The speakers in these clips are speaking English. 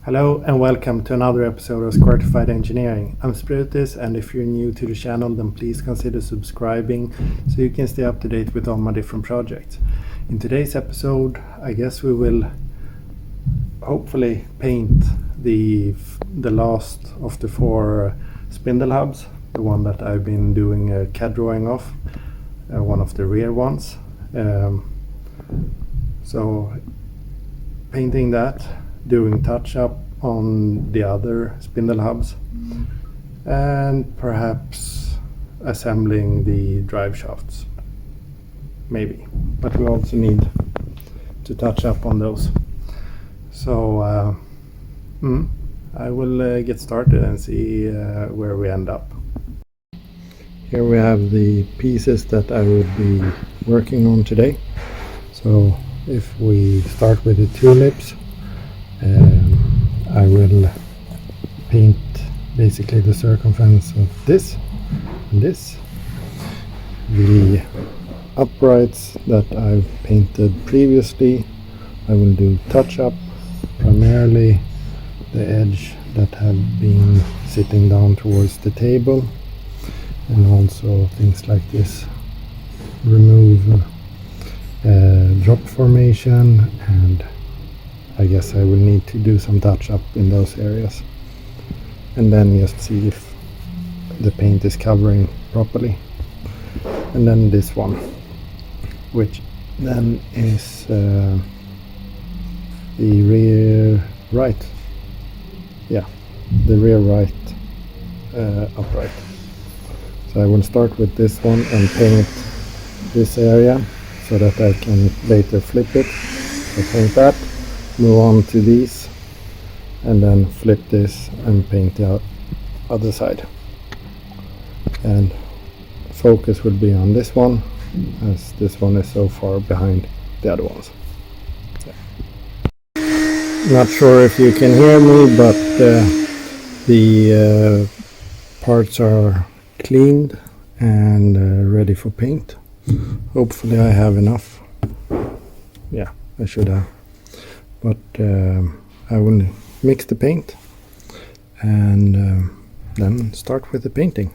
Hello and welcome to another episode of Squirtified Engineering. I'm Spiritus, and if you're new to the channel then please consider subscribing so you can stay up to date with all my different projects. In today's episode I guess we will hopefully paint the last of the four spindle hubs, the one that I've been doing a CAD drawing of, one of the rear ones. So painting that, doing touch up on the other spindle hubs, and perhaps assembling the drive shafts, maybe, but we also need to touch up on those. So I will get started and see where we end up. Here we have the pieces that I would be working on today. So if we start with the tulips, I will paint basically the circumference of this and this. The uprights that I've painted previously, I will do touch up, primarily the edge that have been sitting down towards the table, and also things like this, remove drop formation, and I guess I will need to do some touch up in those areas, and then just see if the paint is covering properly. And then this one, which then is the rear right, the rear right upright. So I will start with this one and paint this area so that I can later flip it. So paint that, move on to these, and then flip this and paint the other side. And focus will be on this one, as this one is so far behind the other ones. Not sure if you can hear me, but the parts are cleaned and ready for paint. Hopefully I have enough. Yeah, I should have. But I will mix the paint and then start with the painting.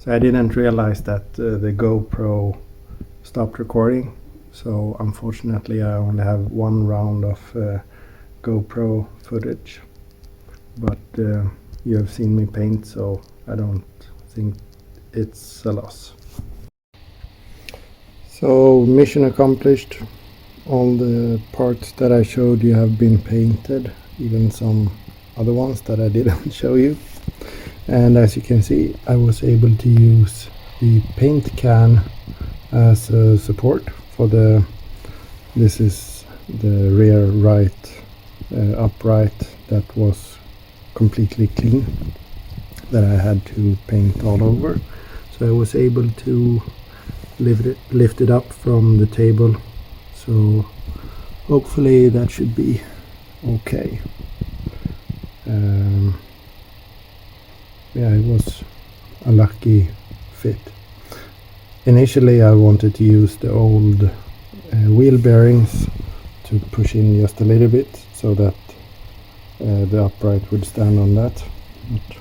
So I didn't realize that the GoPro stopped recording, so unfortunately I only have one round of GoPro footage, but you have seen me paint, so I don't think it's a loss. So mission accomplished. All the parts that I showed you have been painted, even some other ones that I didn't show you. And as you can see, I was able to use the paint can as a support for this is the rear right upright that was completely clean, that I had to paint all over. So I was able to lift it up from the table, so hopefully that should be okay. Yeah, it was a lucky fit. Initially I wanted to use the old wheel bearings to push in just a little bit so that the upright would stand on that, but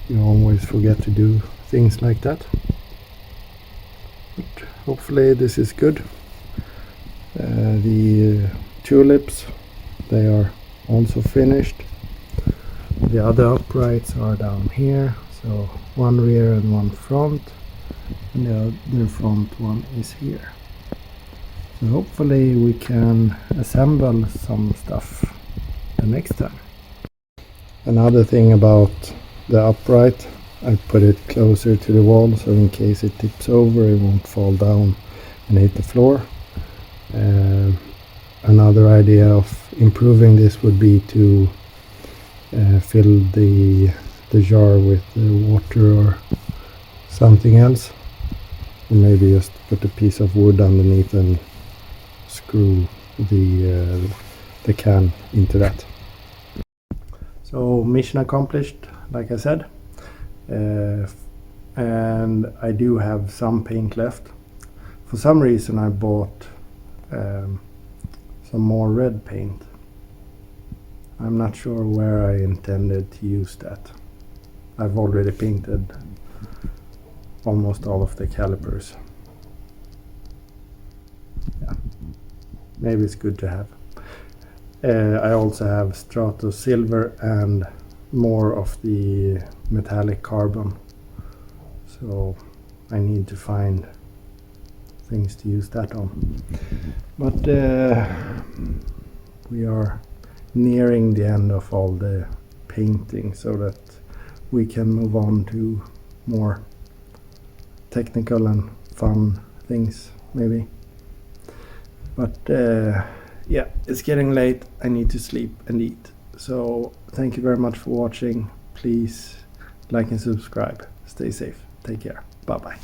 you always forget to do things like that. But hopefully this is good. The tulips, they are also finished. The other uprights are down here, so one rear and one front, and the other front one is here. So hopefully we can assemble some stuff the next time. Another thing about the upright, I put it closer to the wall, so in case it tips over it won't fall down and hit the floor. Another idea of improving this would be to fill the jar with water or something else, or maybe just put a piece of wood underneath and screw the can into that. So mission accomplished, like I said, and I do have some paint left. For some reason I bought some more red paint. I'm not sure where I intended to use that. I've already painted almost all of the calipers. Yeah, maybe it's good to have. I also have Strato silver and more of the metallic carbon, so I need to find things to use that on. But we are nearing the end of all the painting, so that we can move on to more technical and fun things maybe. But yeah, it's getting late, I need to sleep and eat. So thank you very much for watching. Please like and subscribe. Stay safe, take care, bye bye.